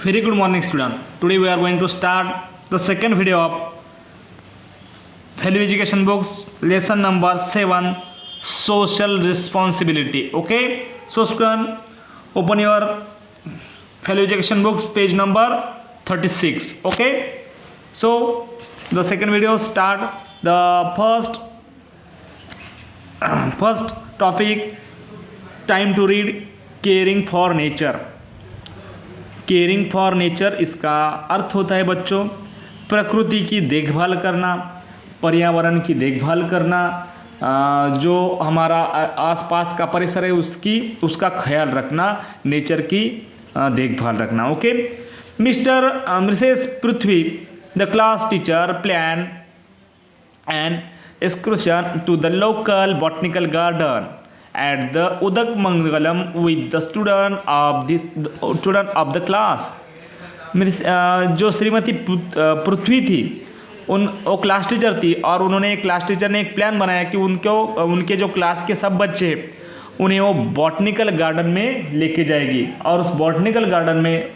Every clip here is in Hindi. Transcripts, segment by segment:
Very good morning, student. Today we are going to start the second video of Value Education books, lesson number 7, social responsibility. Okay, so student, open your Value Education books, page number 36. Okay, so the second video start the first topic, time to read, caring for nature. Caring for nature, इसका अर्थ होता है बच्चों प्रकृति की देखभाल करना, पर्यावरण की देखभाल करना, जो हमारा आसपास का परिसर है उसका ख्याल रखना, नेचर की देखभाल रखना. Okay, Mr Mrs Prithvi the class teacher plan an excursion to the local botanical garden at the Udamangalam with the student of the class. जो श्रीमती पृथ्वी थी वो क्लास टीचर थी और क्लास टीचर ने एक प्लान बनाया कि उनके जो क्लास के सब बच्चे उन्हें वो बॉटनिकल गार्डन में लेके जाएगी. और उस बॉटनिकल गार्डन में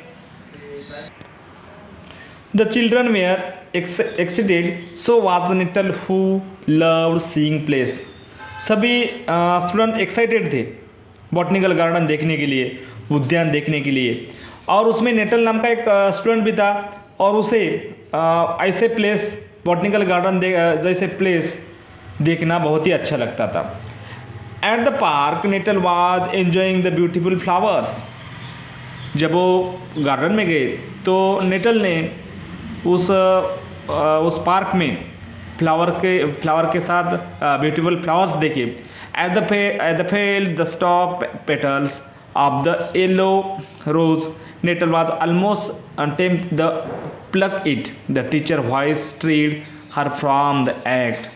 the children were excited, so was Nettle who loved seeing places. सभी स्टूडेंट एक्साइटेड थे बॉटनिकल गार्डन देखने के लिए, उद्यान देखने के लिए. और उसमें नेटल नाम का एक स्टूडेंट भी था और उसे ऐसे प्लेस बॉटनिकल गार्डन जैसे प्लेस देखना बहुत ही अच्छा लगता था. At the park Nettle was enjoying the beautiful flowers. जब वो गार्डन में गए तो नेटल ने उस पार्क में फ्लावर के साथ ब्यूटीफुल फ्लावर्स देखे. At the fell the stop petals of the yellow rose Nettle was almost tempt the pluck it. The teacher voice stirred her from the act.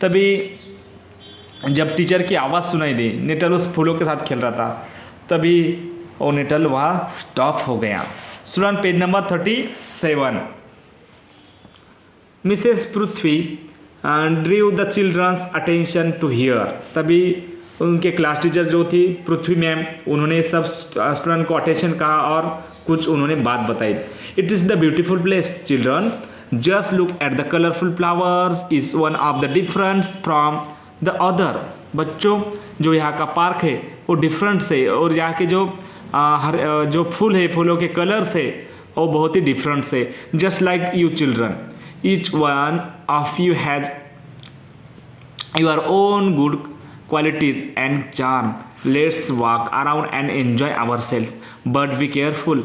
तभी जब टीचर की आवाज़ सुनाई दी, नेटल उस फूलों के साथ खेल रहा था, तभी वो नेटल वहाँ स्टॉप हो गया. Student page number 37. Mrs Prithvi drew the children's attention to here. तभी उनके क्लास टीचर जो थी पृथ्वी मैम, उन्होंने सब स्टूडेंट को अटेंशन कहा और कुछ उन्होंने बात बताई. It is the beautiful place children, just look at the colourful flowers is one of the difference from the other. बच्चों, जो यहाँ का पार्क है वो डिफरेंट है और यहाँ के जो फूल है, फूलों के कलर्स है वो बहुत ही डिफरेंट है. Just like you children, each one of you has your own good qualities and charm. Let's walk around and enjoy ourselves, but be careful.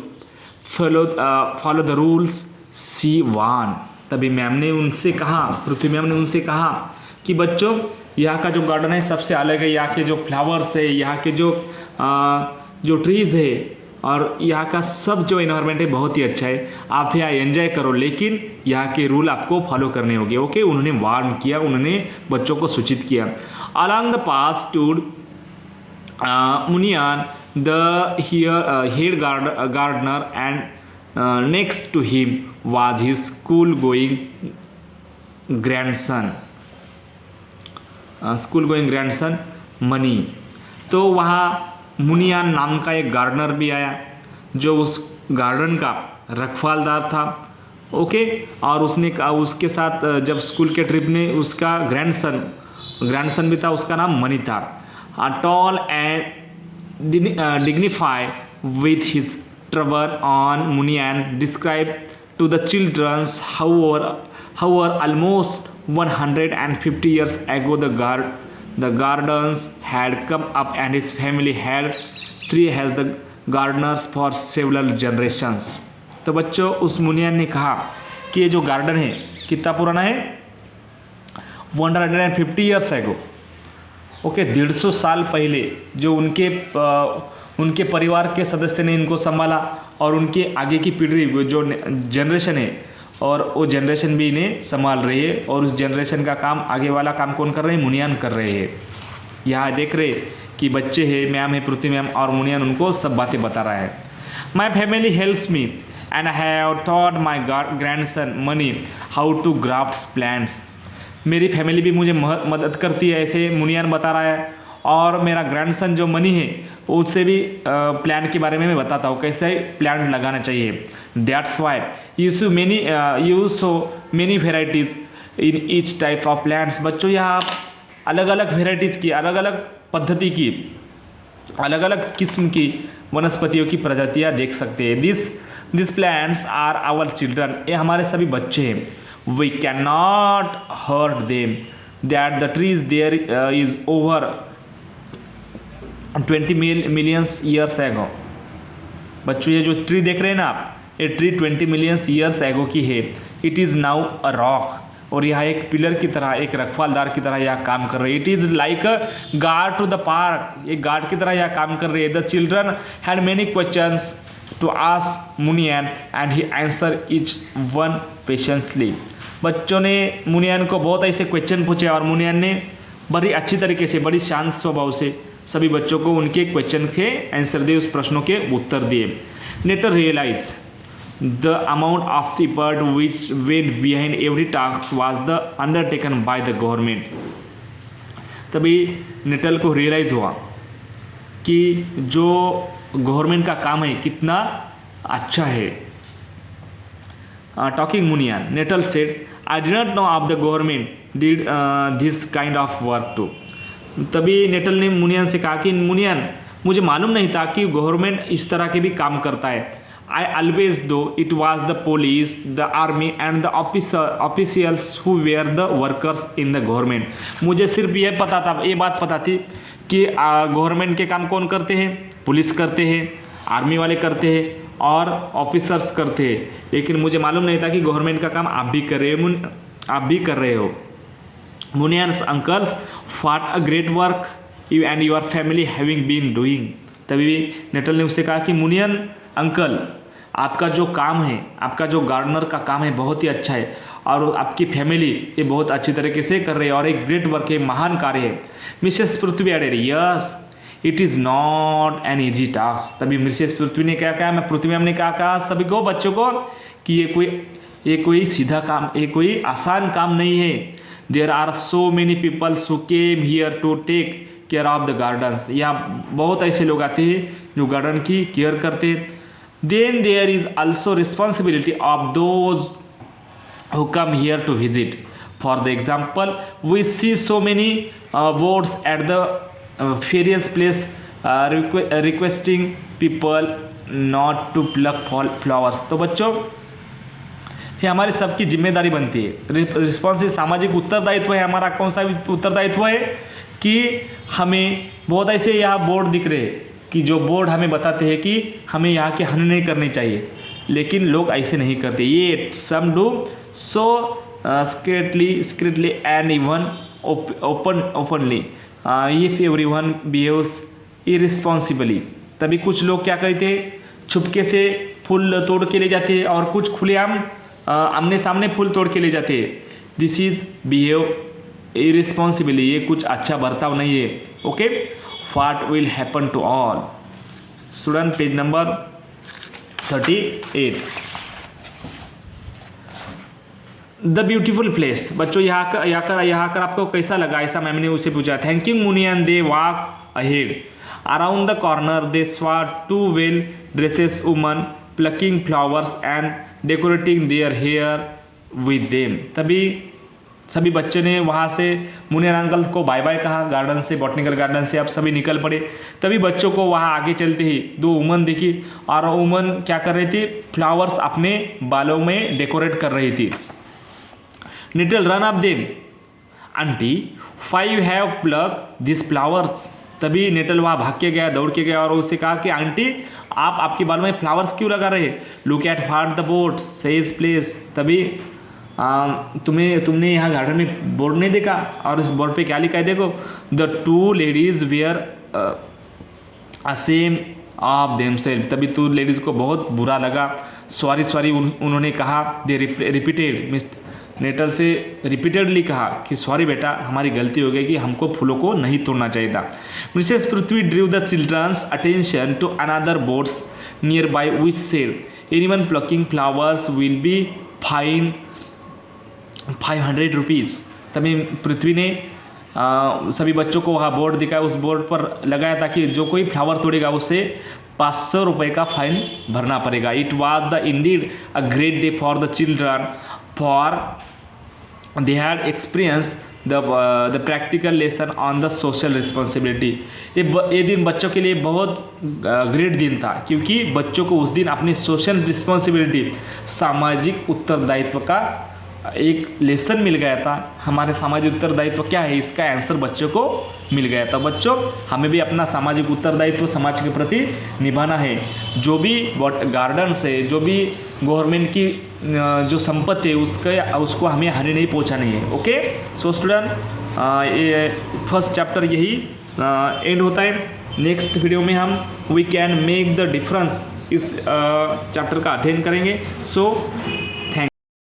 Follow the rules. She warned. तभी मैम ने उनसे कहा, पृथ्वी मैम ने उनसे कहा कि बच्चों, यहाँ का जो गार्डन है सबसे अलग है. यहाँ के जो फ्लावर्स है, यहाँ के जो ट्रीज़ है और यहाँ का सब जो इन्वायरमेंट है बहुत ही अच्छा है. आप यहाँ एंजॉय करो, लेकिन यहाँ के रूल आपको फॉलो करने होंगे. ओके, उन्होंने वार्न किया, उन्होंने बच्चों को सूचित किया. Along the path stood Muniyan the head gardener and next to him was his school going grandson Mani. तो वहाँ मुनियान नाम का एक गार्डनर भी आया जो उस गार्डन का रखवालदार था. ओके, और उसके साथ जब स्कूल के ट्रिप में उसका ग्रैंडसन भी था, उसका नाम मनी था. Tall and dignified with his turban on Muniyan describe to the childrens how almost 150 years ago the gardens had come up and his family had as the gardeners for several generations. तो बच्चों, उस मुनियान ने कहा कि ये जो गार्डन है कितना पुराना है, 150 ईयर्स एगो. ओके, 150 साल पहले जो उनके परिवार के सदस्य ने इनको संभाला और उनके आगे की पीढ़ी जो जनरेशन है और वो जनरेशन भी इन्हें संभाल रही है. और उस जनरेशन का काम, आगे वाला काम कौन कर रहे हैं? मुनियान कर रहे हैं. यहाँ देख रहे कि बच्चे हैं, मैम है पृथ्वी मैम, और मुनियान उनको सब बातें बता रहा है. My family helps me and I have taught my grandson Mani how to graft plants. मेरी फैमिली भी मुझे मदद करती है, ऐसे मुनियान बता रहा है. और मेरा ग्रैंडसन जो मनी है उससे भी प्लांट के बारे में मैं बताता हूँ कैसे प्लांट लगाना चाहिए। That's why use so many varieties in each type of plants. बच्चों यहाँ आप अलग अलग वेराइटीज़ की, अलग अलग पद्धति की, अलग अलग किस्म की वनस्पतियों की प्रजातियाँ देख सकते हैं। This plants are our children, ये हमारे सभी बच्चे हैं। We can not hurt them that the trees there is over 20 millions years ago. बच्चों ये जो ट्री देख रहे हैं ना आप, ये ट्री 20 मिलियंस ईयर्स एगो की है। It is now a rock, और यह एक पिलर की तरह, एक रखवालदार की तरह यह काम कर रही है। It is like a guard to the park, एक गार्ड की तरह यह काम कर रही है। The children had many questions to ask Muniyan and he answer each one patiently. बच्चों ने मुनियन को बहुत ऐसे क्वेश्चन पूछे और मुनियन ने बड़ी अच्छी तरीके से, बड़ी शांत स्वभाव से सभी बच्चों को उनके क्वेश्चन के आंसर दिए, उस प्रश्नों के उत्तर दिए। Nettle realise the amount of the effort which went behind every task was the undertaken by the government. तभी नेटल को रियलाइज हुआ कि जो गवर्नमेंट का काम है कितना अच्छा है। Talking Muniyan, Nettle said I did not know of the government did this kind of work too. तभी नेटल ने मुनियन से कहा कि मुनियन, मुझे मालूम नहीं था कि गवर्नमेंट इस तरह के भी काम करता है। I always though it was the police, the army and the officials who were the workers in the government. मुझे सिर्फ ये पता था, ये बात पता थी कि गवर्नमेंट के काम कौन करते हैं, पुलिस करते हैं, आर्मी वाले करते हैं और ऑफिसर्स करते हैं, लेकिन मुझे मालूम नहीं था कि गवर्नमेंट का काम आप भी कर रहे हो। Muniyan's uncles fought a great work you and your family having been doing. तभी नेटल ने उससे कहा कि मुनियन अंकल, आपका जो काम है, आपका जो गार्डनर का काम है बहुत ही अच्छा है और आपकी फैमिली ये बहुत अच्छी तरीके से कर रही है और एक ग्रेट वर्क है, महान कार्य है। Mrs Prithvi added yes it is not an easy task. तभी मिसेस पृथ्वी ने क्या कहा, मैं पृथ्वी मैम ने क्या कहा सभी को, बच्चों को, कि ये कोई सीधा काम, ये कोई आसान काम नहीं है। There are so many peoples who came here to take care of the gardens. यहाँ बहुत ऐसे लोग आते हैं जो गार्डन की केयर करते हैं। Then there is also responsibility of those who come here to visit. For the example, we see so many boards at the various place requesting people not to pluck flowers. तो बच्चों ये हमारी सबकी जिम्मेदारी बनती है। रिस्पॉन्सिव सामाजिक उत्तरदायित्व है हमारा। कौन सा उत्तरदायित्व है कि हमें बहुत ऐसे यहाँ बोर्ड दिख रहे हैं कि जो बोर्ड हमें बताते हैं कि हमें यहाँ के हन नहीं करनी चाहिए, लेकिन लोग ऐसे नहीं करते। ये some do so secretly and even openly if everyone behaves irresponsibly. तभी कुछ लोग क्या करते हैं, छुपके से फूल तोड़ के ले जाते हैं और कुछ खुलेआम आमने सामने फूल तोड़ के ले जाते हैं। दिस इज बिहेव इररिस्पॉन्सिबली, ये कुछ अच्छा बर्ताव नहीं है। Okay, what will happen to all student, page number 38। The beautiful place. बच्चों यहाँ कर आपको कैसा लगा, ऐसा मैम ने उसे पूछा। Thanking Muniyan they walk ahead around the corner they saw two well dresses women plucking flowers and decorating their hair with them. तभी सभी बच्चे ने वहाँ से मुनियन अंकल को बाय बाय कहा, गार्डन से, बॉटनिकल गार्डन से। अब सभी निकल पड़े। तभी बच्चों को वहाँ आगे चलते ही दो वुमन दिखी और वुमन क्या कर रही थी, फ्लावर्स अपने बालों में डेकोरेट कर रही थी। Nettle ran up them aunty why you have pluck this flowers. तभी नेटल वहाँ भाग के गया, दौड़ के गया और उससे कहा कि आंटी आप आपके बालों में फ्लावर्स क्यों लगा रहे, लुक एट फाट द बोर्ड सेज प्लेस। तभी तुमने यहाँ गार्डन में बोर्ड नहीं देखा, और इस बोर्ड पे क्या लिखा है देखो, the two ladies were ashamed of themselves. तभी टू लेडीज़ को बहुत बुरा लगा, सॉरी उन्होंने कहा। दे रिपीटेड, मिस्टर नेटल से रिपीटेडली कहा कि सॉरी बेटा, हमारी गलती हो गई कि हमको फूलों को नहीं तोड़ना चाहिए था। Mrs Prithvi drew the children's attention to another boards near by which said anyone plucking flowers will be fine 500 rupees. तभी पृथ्वी ने सभी बच्चों को वहाँ बोर्ड दिखाया, उस बोर्ड पर लगाया था कि जो कोई फ्लावर तोड़ेगा उसे 500 रुपये का फाइन भरना पड़ेगा। It was the indeed a great day for the children, for they had experience the practical lesson on the social responsibility. ये दिन बच्चों के लिए बहुत ग्रेट दिन था, क्योंकि बच्चों को उस दिन अपनी सोशल रिस्पॉन्सिबिलिटी, सामाजिक उत्तरदायित्व का एक लेसन मिल गया था। हमारे सामाजिक उत्तरदायित्व क्या है, इसका आंसर बच्चों को मिल गया था। बच्चों, हमें भी अपना सामाजिक उत्तरदायित्व समाज के प्रति निभाना है। जो भी गार्डन से, जो भी गवर्नमेंट की जो संपत्ति है उसको हमें हानि नहीं पहुंचानी है। ओके, सो स्टूडेंट, ये फर्स्ट चैप्टर यही एंड होता है। नेक्स्ट वीडियो में हम we can make the difference इस चैप्टर का अध्ययन करेंगे। सो